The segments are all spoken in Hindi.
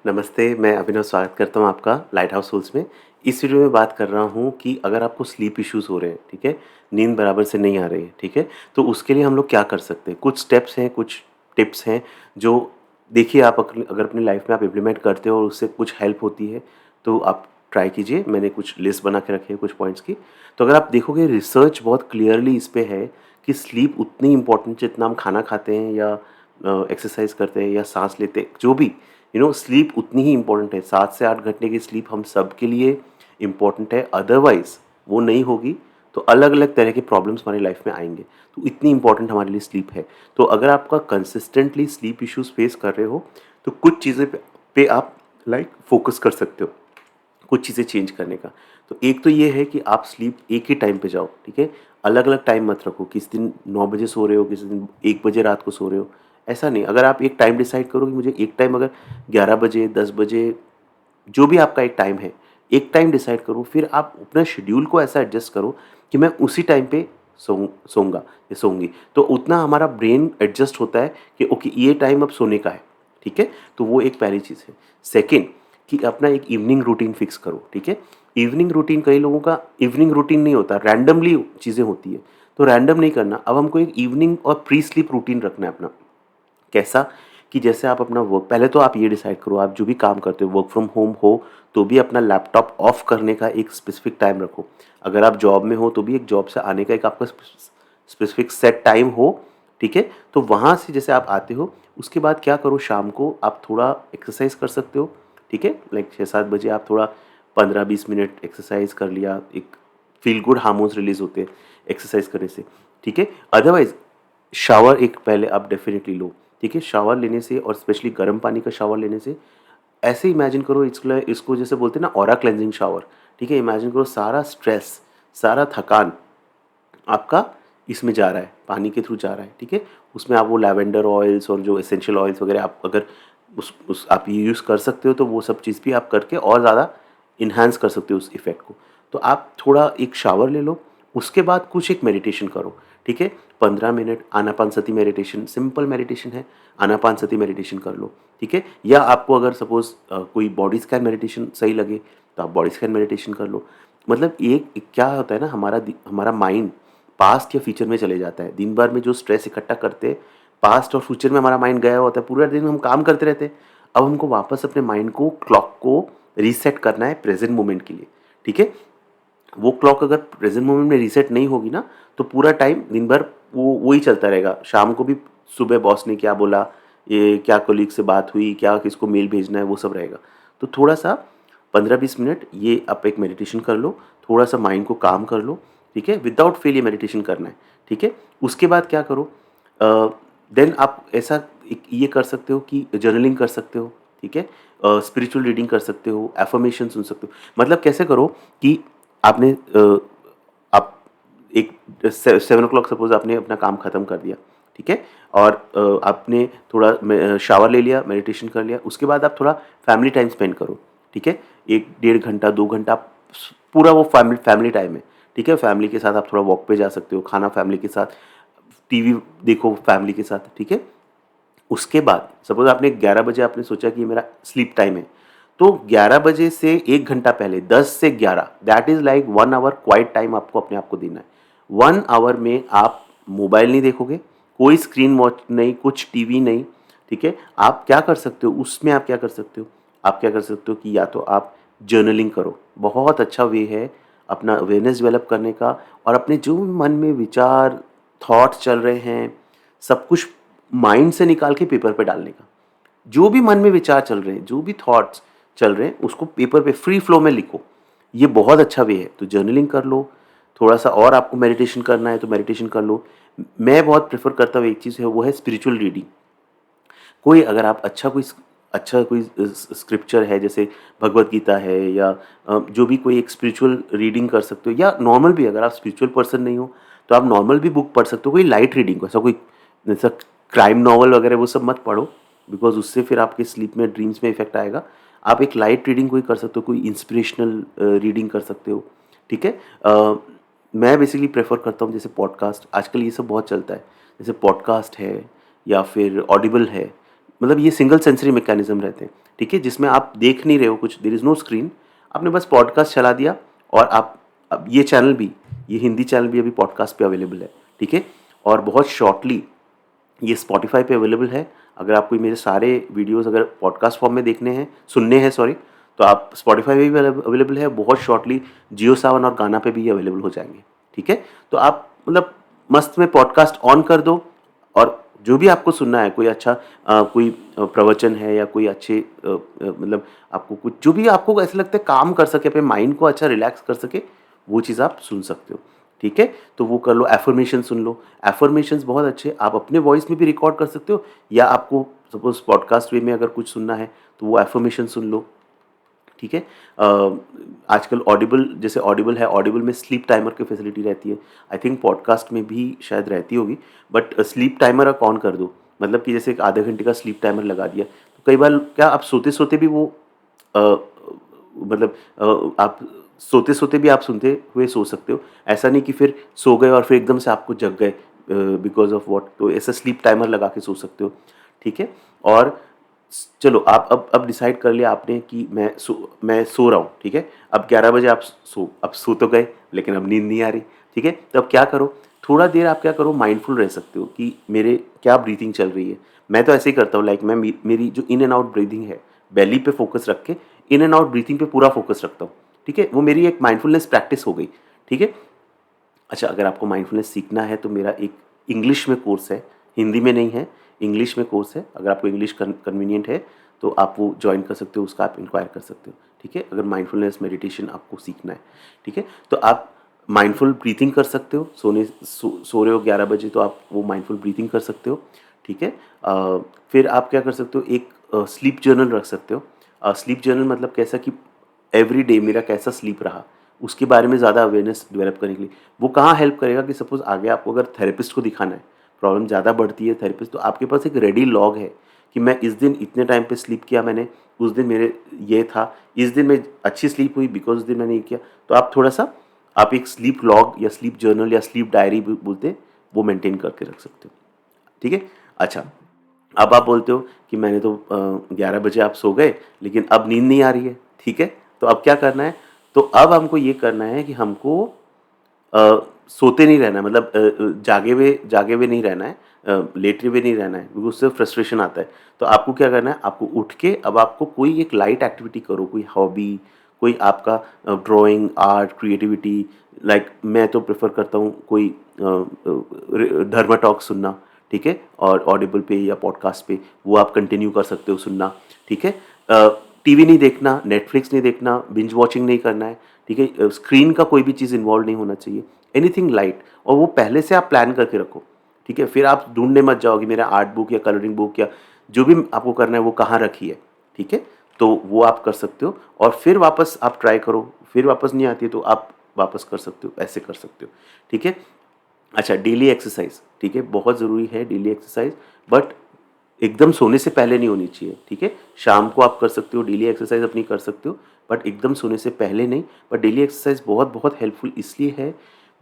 नमस्ते, मैं अभिनव स्वागत करता हूँ आपका लाइट हाउस सोल्स में। इस वीडियो में बात कर रहा हूँ कि अगर आपको स्लीप इश्यूज़ हो रहे हैं, ठीक है? नींद बराबर से नहीं आ रही है, ठीक है? तो उसके लिए हम लोग क्या कर सकते हैं? कुछ स्टेप्स हैं, कुछ टिप्स हैं जो देखिए आप अगर अपनी लाइफ में आप इम्प्लीमेंट करते हो और उससे कुछ हेल्प होती है, तो आप ट्राई कीजिए। मैंने कुछ लिस्ट बना के रखी है कुछ पॉइंट्स की। तो अगर आप देखोगे रिसर्च बहुत क्लियरली इस पे है कि स्लीप उतनी इम्पोर्टेंट जितना हम खाना खाते हैं या एक्सरसाइज करते हैं या साँस लेते हैं, जो भी स्लीप उतनी ही इम्पोर्टेंट है। 7 से 8 घंटे की स्लीप हम सब के लिए इम्पोर्टेंट है, अदरवाइज़ वो नहीं होगी तो अलग-अलग तरह के प्रॉब्लम्स हमारी लाइफ में आएँगे। तो इतनी इम्पोर्टेंट हमारे लिए स्लीप है। तो अगर आपका कंसिस्टेंटली स्लीप इश्यूज़ फेस कर रहे हो, तो कुछ चीज़ें पे आप फ़ोकस कर सकते हो, कुछ चीज़ें चेंज करने का। तो एक तो ये है कि आप स्लीप एक ही टाइम पे जाओ, ठीक है? अलग-अलग टाइम मत रखो, किसी दिन 9 बजे सो रहे हो, किसी दिन 1 बजे रात को सो रहे हो, ऐसा नहीं। अगर आप एक टाइम डिसाइड करो कि मुझे एक टाइम अगर 11 बजे, 10 बजे, जो भी आपका एक टाइम है, एक टाइम डिसाइड करो, फिर आप अपना शेड्यूल को ऐसा एडजस्ट करो कि मैं उसी टाइम पे सोऊँगा या सोऊँगी। तो उतना हमारा ब्रेन एडजस्ट होता है कि ओके ये टाइम अब सोने का है, ठीक है? तो वो एक पहली चीज़ है। सेकंड कि अपना एक इवनिंग रूटीन फिक्स करो, ठीक है? इवनिंग रूटीन कई लोगों का इवनिंग रूटीन नहीं होता, रैंडमली चीज़ें होती है। तो रैंडम नहीं करना, अब हमको एक इवनिंग और प्री स्लीप रूटीन रखना है अपना। कैसा कि जैसे आप अपना वर्क पहले तो आप ये डिसाइड करो, आप जो भी काम करते हो वर्क फ्रॉम होम हो तो भी अपना लैपटॉप ऑफ करने का एक स्पेसिफिक टाइम रखो। अगर आप जॉब में हो तो भी एक जॉब से आने का एक आपका स्पेसिफिक सेट टाइम हो, ठीक है? तो वहाँ से जैसे आप आते हो उसके बाद क्या करो, शाम को आप थोड़ा एक्सरसाइज कर सकते हो, ठीक है? लाइक 6-7 बजे आप थोड़ा 15-20 मिनट एक्सरसाइज कर लिया, एक फील गुड हार्मोन्स रिलीज होते हैं एक्सरसाइज करने से, ठीक है? अदरवाइज शावर एक पहले आप डेफिनेटली लो, ठीक है? शावर लेने से और स्पेशली गर्म पानी का शावर लेने से ऐसे इमेजिन करो, इसको जैसे बोलते हैं ना ऑरा क्लेंजिंग शावर, ठीक है? इमेजिन करो सारा स्ट्रेस, सारा थकान आपका इसमें जा रहा है, पानी के थ्रू जा रहा है, ठीक है? उसमें आप वो लैवेंडर ऑयल्स और जो एसेंशियल ऑयल्स वगैरह आप अगर उस आप ये यूज़ कर सकते हो तो वो सब चीज़ भी आप करके और ज़्यादा इन्हांस कर सकते हो उस इफ़ेक्ट को। तो आप थोड़ा एक शावर ले लो, उसके बाद कुछ एक मेडिटेशन करो, ठीक है? 15 मिनट आनापानसती मेडिटेशन, सिंपल मेडिटेशन है, आनापानसती मेडिटेशन कर लो, ठीक है? या आपको अगर सपोज़ कोई बॉडी स्कैन मेडिटेशन सही लगे, तो आप बॉडी स्कैन मेडिटेशन कर लो। मतलब एक क्या होता है ना, हमारा माइंड पास्ट या फ्यूचर में चले जाता है। दिन भर में जो स्ट्रेस इकट्ठा करते हैं, पास्ट और फ्यूचर में हमारा माइंड गया होता है, पूरा दिन हम काम करते रहते हैं। अब हमको वापस अपने माइंड को, क्लॉक को रीसेट करना है प्रेज़ेंट मोमेंट के लिए, ठीक है? वो क्लॉक अगर प्रेज़ेंट मोमेंट में रीसेट नहीं होगी ना, तो पूरा टाइम दिन भर वो वही चलता रहेगा। शाम को भी सुबह बॉस ने क्या बोला, ये क्या कलीग से बात हुई, क्या किसको मेल भेजना है, वो सब रहेगा। तो थोड़ा-सा 15-20 मिनट ये आप एक मेडिटेशन कर लो, थोड़ा-सा माइंड को काम कर लो, ठीक है? विदाउट फेल ये मेडिटेशन करना है, ठीक है? उसके बाद क्या करो, अ, देन आप ऐसा एक ये कर सकते हो कि जर्नलिंग कर सकते हो, ठीक है? स्पिरिचुअल रीडिंग कर सकते हो, अफ़र्मेशन सुन सकते हो। मतलब कैसे करो कि आपने आप एक 7 ओ क्लॉक सपोज़ आपने अपना काम ख़त्म कर दिया, ठीक है? और आपने थोड़ा शावर ले लिया, मेडिटेशन कर लिया, उसके बाद आप थोड़ा फैमिली टाइम स्पेंड करो, ठीक है? 1 डेढ़ घंटा, 2 घंटा पूरा वो फैमिली फैमिली टाइम है, ठीक है? फैमिली के साथ आप थोड़ा वॉक पे जा सकते हो, खाना फैमिली के साथ, टीवी देखो फैमिली के साथ, ठीक है? उसके बाद सपोज़ आपने 11 बजे आपने सोचा कि ये मेरा स्लीप टाइम है, तो 11 बजे से 1 घंटा पहले 10 से 11 that is like 1 hour quiet time आपको अपने आप को देना है। 1 आवर में आप मोबाइल नहीं देखोगे, कोई स्क्रीन वॉच नहीं, कुछ टीवी नहीं, ठीक है? आप क्या कर सकते हो, उसमें आप क्या कर सकते हो? आप क्या कर सकते हो कि या तो आप जर्नलिंग करो, बहुत अच्छा वे है अपना अवेयरनेस डेवलप करने का और अपने जो मन में विचार, थॉट्स चल रहे हैं, सब कुछ माइंड से निकाल के पेपर पे डालने का। जो भी मन में विचार चल रहे हैं, जो भी थॉट्स चल रहे हैं, उसको पेपर पे फ्री फ्लो में लिखो। ये बहुत अच्छा वे है। तो जर्नलिंग कर लो, थोड़ा-सा और आपको मेडिटेशन करना है तो मेडिटेशन कर लो। मैं बहुत प्रेफ़र करता हूँ, एक चीज़ है वो है स्पिरिचुअल रीडिंग। कोई अगर आप अच्छा कोई स्क्रिप्चर है, जैसे भगवद गीता है या जो भी कोई एक स्पिरिचुअल रीडिंग कर सकते हो, या नॉर्मल भी अगर आप स्पिरिचुअल पर्सन नहीं हो तो आप नॉर्मल भी बुक पढ़ सकते हो। कोई लाइट रीडिंग, ऐसा कोई जैसा क्राइम नॉवल वगैरह वो सब मत पढ़ो, बिकॉज़ उससे फिर आपके स्लीप में, ड्रीम्स में इफ़ेक्ट आएगा। आप एक लाइट रीडिंग कोई कर सकते हो, कोई इंस्पिरेशनल रीडिंग कर सकते हो, ठीक है? मैं बेसिकली प्रेफ़र करता हूँ जैसे पॉडकास्ट, आजकल ये सब बहुत चलता है। जैसे पॉडकास्ट है या फिर ऑडिबल है, मतलब ये सिंगल सेंसरी मैकेनिज़्म रहते हैं। ठीक है, जिसमें आप देख नहीं रहे हो कुछ, देयर इज़ नो स्क्रीन, आपने बस पॉडकास्ट चला दिया और आप अब ये चैनल भी, ये हिंदी चैनल भी अभी पॉडकास्ट पे अवेलेबल है, ठीक है? और बहुत शॉर्टली ये स्पॉटिफ़ाई पे अवेलेबल है। अगर आपको मेरे सारे वीडियोज़ अगर पॉडकास्ट फॉर्म में देखने हैं, सुनने हैं सॉरी, तो आप स्पॉटिफ़ाई पे भी अवेलेबल है, बहुत शॉर्टली जियो सावन और गाना पे भी ये अवेलेबल हो जाएँगे, ठीक है? तो आप मतलब मस्त में पॉडकास्ट ऑन कर दो और जो भी आपको सुनना है, कोई अच्छा कोई प्रवचन है या कोई अच्छे मतलब आपको कुछ जो भी आपको ऐसा लगता है काम कर सके, अपने माइंड को अच्छा रिलैक्स कर सके, वो चीज़ आप सुन सकते हो, ठीक है? तो वो कर लो, अफ़र्मेशन सुन लो। अफ़र्मेशंस बहुत अच्छे, आप अपने वॉइस में भी रिकॉर्ड कर सकते हो या आपको सपोज़ पॉडकास्ट वे में अगर कुछ सुनना है, तो वो अफ़र्मेशन सुन लो, ठीक है? आजकल ऑडिबल, जैसे ऑडिबल है, ऑडिबल में स्लीप टाइमर की फैसिलिटी रहती है। आई थिंक पॉडकास्ट में भी शायद रहती होगी, बट स्लीप टाइमर आप ऑन कर दो। मतलब कि जैसे एक आधे घंटे का स्लीप टाइमर लगा दिया, तो कई बार क्या आप सोते-सोते भी वो अ, मतलब आप सोते-सोते भी आप सुनते हुए सो सकते हो। ऐसा नहीं कि फिर सो गए और फिर एकदम से आपको जग गए बिकॉज़ ऑफ व्हाट, तो ऐसा स्लीप टाइमर लगा के सो सकते हो, ठीक है? और चलो आप अब डिसाइड कर लिया आपने कि मैं सो रहा हूँ, ठीक है? अब 11 बजे आप सो तो गए, लेकिन अब नींद नहीं आ रही, ठीक है? तो अब क्या करो, थोड़ा देर आप क्या करो, माइंडफुल रह सकते हो कि मेरे क्या ब्रीथिंग चल रही है। मैं तो ऐसे ही करता हूँ, लाइक मैं मेरी जो इन एंड आउट ब्रीथिंग है, बेली पे फोकस रख के इन एंड आउट ब्रीथिंग पे पूरा फोकस रखता हूँ, ठीक है? वो मेरी एक माइंडफुलनेस प्रैक्टिस हो गई, ठीक है? अच्छा, अगर आपको माइंडफुलनेस सीखना है तो मेरा एक इंग्लिश में कोर्स है, हिंदी में नहीं है, इंग्लिश में कोर्स है। अगर आपको इंग्लिश कन्वीनियंट है तो आप वो जॉइन कर सकते हो, उसका आप इंक्वायर कर सकते हो, ठीक है? अगर माइंडफुलनेस मेडिटेशन आपको सीखना है, ठीक है? तो आप माइंडफुल ब्रीथिंग कर सकते हो, सो रहे हो 11 बजे तो आप वो माइंडफुल ब्रीथिंग कर सकते हो, ठीक है? फिर आप क्या कर सकते हो, एक स्लीप जर्नल रख सकते हो। स्लीप जर्नल मतलब कैसा कि एवरी डे मेरा कैसा स्लीप रहा, उसके बारे में ज़्यादा अवेयरनेस डेवलप करने के लिए। वो कहाँ हेल्प करेगा कि सपोज़ आगे आपको अगर थेरेपिस्ट को दिखाना है, प्रॉब्लम ज़्यादा बढ़ती है थेरेपिस्ट, तो आपके पास एक रेडी लॉग है कि मैं इस दिन इतने टाइम पे स्लीप किया मैंने, उस दिन मेरे ये था, इस दिन मैं अच्छी स्लीप हुई बिकॉज़ उस दिन मैंने ये किया। तो आप थोड़ा-सा आप एक स्लीप लॉग या स्लीप जर्नल या स्लीप डायरी भी बोलते हैं, वो मेंटेन करके रख सकते हो, ठीक है? अच्छा, अब आप बोलते हो कि मैंने तो 11 बजे आप सो गए, लेकिन अब नींद नहीं आ रही है, ठीक है? तो अब क्या करना है? तो अब हमको ये करना है कि हमको अ, सोते नहीं रहना है, मतलब जागे हुए नहीं रहना है, लेटे हुए नहीं रहना है, क्योंकि उससे फ्रस्ट्रेशन आता है। तो आपको क्या करना है, आपको उठ के अब आपको कोई एक लाइट एक्टिविटी करो, कोई हॉबी, कोई आपका ड्राइंग, आर्ट, क्रिएटिविटी, लाइक मैं तो प्रेफ़र करता हूँ कोई धर्म टॉक सुनना, ठीक है? और ऑडिबल पे या पॉडकास्ट पे वो आप कंटिन्यू कर सकते हो सुनना, ठीक है? टीवी नहीं देखना, नेटफ्लिक्स नहीं देखना, बिंज वॉचिंग नहीं करना है, ठीक है? स्क्रीन का कोई भी चीज़ इन्वॉल्व नहीं होना चाहिए, एनीथिंग लाइट, और वो पहले से आप प्लान करके रखो, ठीक है? फिर आप ढूँढने मत जाओ कि मेरा आर्ट बुक या कलरिंग बुक या जो भी आपको करना है वो कहाँ रखी है, ठीक है? तो वो आप कर सकते हो और फिर वापस आप ट्राई करो, फिर वापस नहीं आती है तो आप वापस कर सकते हो, ऐसे कर सकते हो, ठीक है? अच्छा, डेली एक्सरसाइज, ठीक है? बहुत ज़रूरी है डेली एक्सरसाइज, बट एकदम सोने से पहले नहीं होनी चाहिए, ठीक है? शाम को आप कर सकते हो, डेली एक्सरसाइज अपनी कर सकते हो, बट एकदम सोने से पहले नहीं। बट डेली एक्सरसाइज बहुत बहुत हेल्पफुल इसलिए है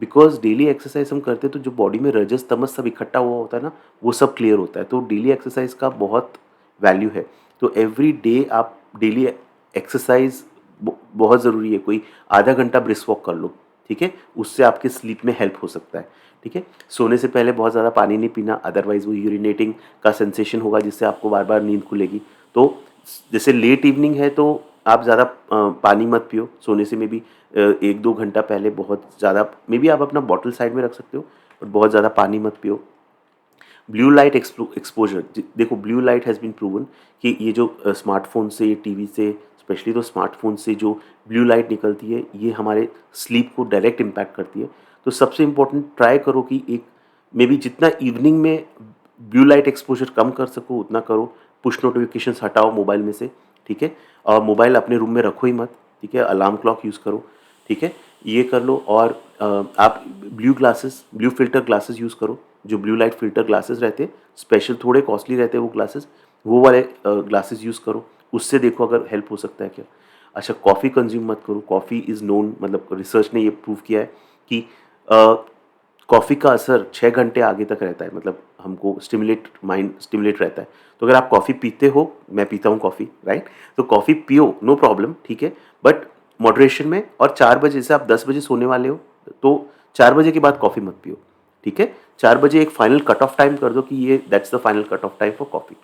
बिकॉज डेली एक्सरसाइज हम करते हैं तो जो बॉडी में रजस तमस सब इकट्ठा हुआ होता है ना, वो सब क्लियर होता है, तो डेली एक्सरसाइज का बहुत वैल्यू है। तो एवरी डे आप डेली एक्सरसाइज बहुत ज़रूरी है, कोई आधा घंटा ब्रिस्क वॉक कर लो, ठीक है? उससे आपके स्लीप में हेल्प हो सकता है, ठीक है? सोने से पहले बहुत ज़्यादा पानी नहीं पीना, अदरवाइज़ वो यूरिनेटिंग का सेंसेशन होगा जिससे आपको बार बार नींद खुलेगी। तो जैसे लेट इवनिंग है तो आप ज़्यादा पानी मत पियो, सोने से मे बी 1-2 घंटा पहले बहुत ज़्यादा मे बी आप अपना बॉटल साइड में रख सकते हो, बट बहुत ज़्यादा पानी मत पियो। ब्लू लाइट एक्सपोजर, देखो blue light has been proven कि ये जो स्मार्टफोन से, ये टीवी से, स्पेशली तो स्मार्टफोन से जो ब्लू लाइट निकलती है ये हमारे स्लीप को डायरेक्ट इम्पैक्ट करती है। तो सबसे इम्पोर्टेंट ट्राई करो कि एक मे बी जितना इवनिंग में ब्लू लाइट एक्सपोजर कम कर सको उतना करो। पुश नोटिफिकेशंस हटाओ मोबाइल में से, ठीक है? और मोबाइल अपने रूम में रखो ही मत, ठीक है? अलार्म क्लॉक यूज़ करो, ठीक है? ये कर लो। और आप ब्लू फ़िल्टर ग्लासेस यूज़ करो, जो ब्लू लाइट फ़िल्टर ग्लासेस रहते हैं, स्पेशल थोड़े कॉस्टली रहते हैं वो ग्लासेस, वो वाले ग्लासेस यूज़ करो, उससे देखो अगर हेल्प हो सकता है क्या। अच्छा, कॉफ़ी कंज़्यूम मत करो, कॉफ़ी इज़ नोन, मतलब रिसर्च ने ये प्रूव किया है कि अ, कॉफ़ी का असर 6 घंटे आगे तक रहता है, मतलब हमको माइंड स्टिमुलेट रहता है। तो अगर आप कॉफ़ी पीते हो, मैं पीता हूँ कॉफ़ी, राइट? तो कॉफ़ी पियो, नो प्रॉब्लम, ठीक है? बट मॉडरेशन में, और 4 बजे से आप 10 बजे सोने वाले हो, तो 4 बजे के बाद कॉफ़ी मत पियो, ठीक है? 4 बजे एक फाइनल कट ऑफ टाइम कर दो कि ये that's the final cut off time for coffee,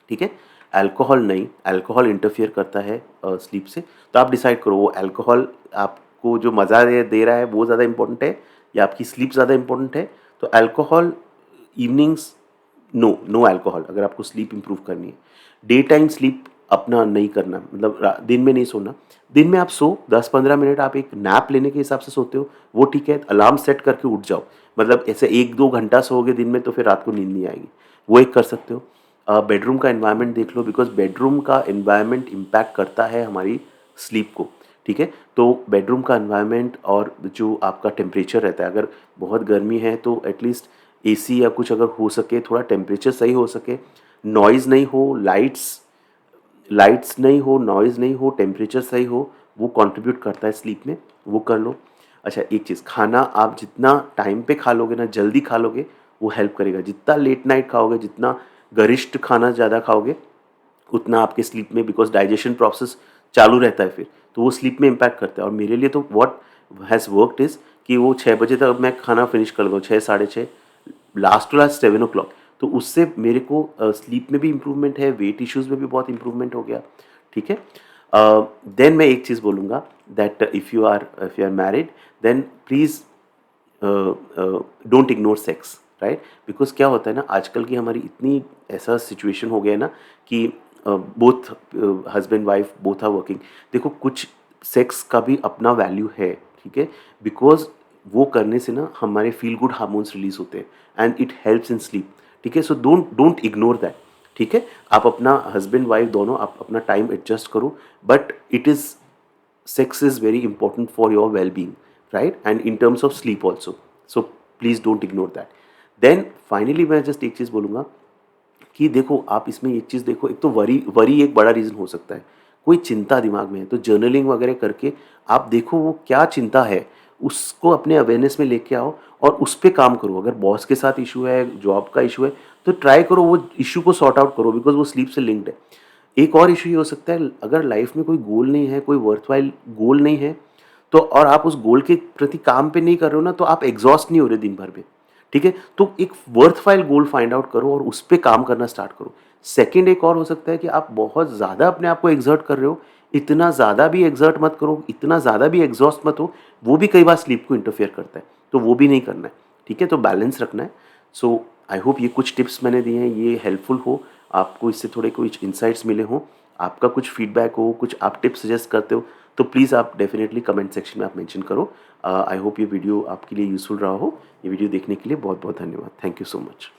ठीक है? अल्कोहल नहीं, अल्कोहल इंटरफियर करता है स्लीप से। तो आप डिसाइड करो वो अल्कोहल आपको जो मज़ा दे रहा है वो ज़्यादा इम्पोर्टेंट है या आपकी स्लीप ज़्यादा इम्पोर्टेंट है। तो alcohol evenings, no, no alcohol अगर आपको स्लीप इम्प्रूव करनी है। डे टाइम स्लीप अपना नहीं करना, मतलब दिन में नहीं सोना। दिन में आप सो 10-15 मिनट आप एक नैप लेने के हिसाब से सोते हो, वो ठीक है। अलार्म सेट करके उठ जाओ, मतलब ऐसे 1-2 घंटा सोओगे दिन में तो फिर रात को नींद नहीं आएगी, वो एक कर सकते हो। बेडरूम का एनवायरनमेंट देख लो, बिकॉज बेडरूम का एनवायरनमेंट इम्पैक्ट करता है हमारी स्लीप को, ठीक है? तो बेडरूम का एनवायरनमेंट और जो आपका टेम्परेचर रहता है, अगर बहुत गर्मी है तो एटलीस्ट एसी या कुछ अगर हो सके, थोड़ा टेम्परेचर सही हो सके, नॉइज़ नहीं हो, लाइट्स लाइट्स नहीं हो, नॉइज़ नहीं हो, टेम्परेचर सही हो, वो कंट्रीब्यूट करता है स्लीप में, वो कर लो। अच्छा, एक चीज़, खाना आप जितना टाइम पे खा लोगे ना, जल्दी खा लोगे, वो हेल्प करेगा। जितना लेट नाइट खाओगे, जितना गरिष्ठ खाना ज़्यादा खाओगे, उतना आपके स्लीप में, बिकॉज डाइजेशन प्रोसेस चालू रहता है फिर, तो वो स्लीप में इम्पैक्ट करता है। और मेरे लिए तो व्हाट हैज़ वर्कड इज़ कि वो 6 बजे तक मैं खाना फिनिश कर दूँ, 6 साढ़े 6, last to last 7 o'clock. तो उससे मेरे को स्लीप में भी इम्प्रूवमेंट है, वेट इश्यूज़ में भी बहुत इम्प्रूवमेंट हो गया, ठीक है? देन मैं एक चीज़ बोलूँगा that if you are married, then please don't ignore sex, right? Because क्या होता है ना, आजकल की हमारी इतनी ऐसा सिचुएशन हो गया है ना कि both husband wife both are working. देखो, कुछ सेक्स का भी अपना वैल्यू है, ठीक है? बिकॉज वो करने से ना हमारे फील गुड हार्मोन्स रिलीज होते हैं and it helps in sleep, ठीक है? So don't don't ignore that, ठीक है? आप अपना हस्बैंड वाइफ दोनों आप अपना टाइम एडजस्ट करो, but it is sex is very important for your well-being, right? And in terms of sleep also, so please don't ignore that. Then finally मैं just एक चीज़ बोलूँगा कि देखो, आप इसमें एक चीज़ देखो, एक तो वरी वरी एक बड़ा रीज़न हो सकता है। कोई चिंता दिमाग में है तो जर्नलिंग वगैरह करके आप देखो वो क्या चिंता है, उसको अपने अवेयरनेस में लेके आओ और उस पे काम करो। अगर बॉस के साथ इशू है, जॉब का इशू है, तो ट्राई करो वो इशू को सॉर्ट आउट करो, बिकॉज़ वो स्लीप से लिंक्ड है। एक और इशू ये हो सकता है, अगर लाइफ में कोई गोल नहीं है, कोई वर्थवाइल गोल नहीं है, तो और आप उस गोल के प्रति काम पे नहीं कर रहे हो ना, तो आप एग्जॉस्ट नहीं हो रहे दिन भर में, ठीक है? तो एक वर्थवाइल गोल फाइंड आउट करो और उस पे काम करना स्टार्ट करो। सेकंड एक और हो सकता है कि आप बहुत ज़्यादा अपने आप को एक्सर्ट कर रहे हो, इतना ज़्यादा भी एक्सर्ट मत करो, इतना ज़्यादा भी एग्जॉस्ट मत हो, वो भी कई बार स्लीप को इंटरफेयर करता है, तो वो भी नहीं करना है, ठीक है? तो बैलेंस रखना है। सो आई होप ये कुछ टिप्स मैंने दिए हैं ये हेल्पफुल हो, आपको इससे थोड़े कुछ इंसाइट्स मिले हों। आपका कुछ फीडबैक हो, कुछ आप टिप्स सजेस्ट करते हो, तो प्लीज़ आप डेफिनेटली कमेंट सेक्शन में आप मेंशन करो। आई होप ये वीडियो आपके लिए यूज़फुल रहा हो। ये वीडियो देखने के लिए बहुत बहुत धन्यवाद। Thank you so much.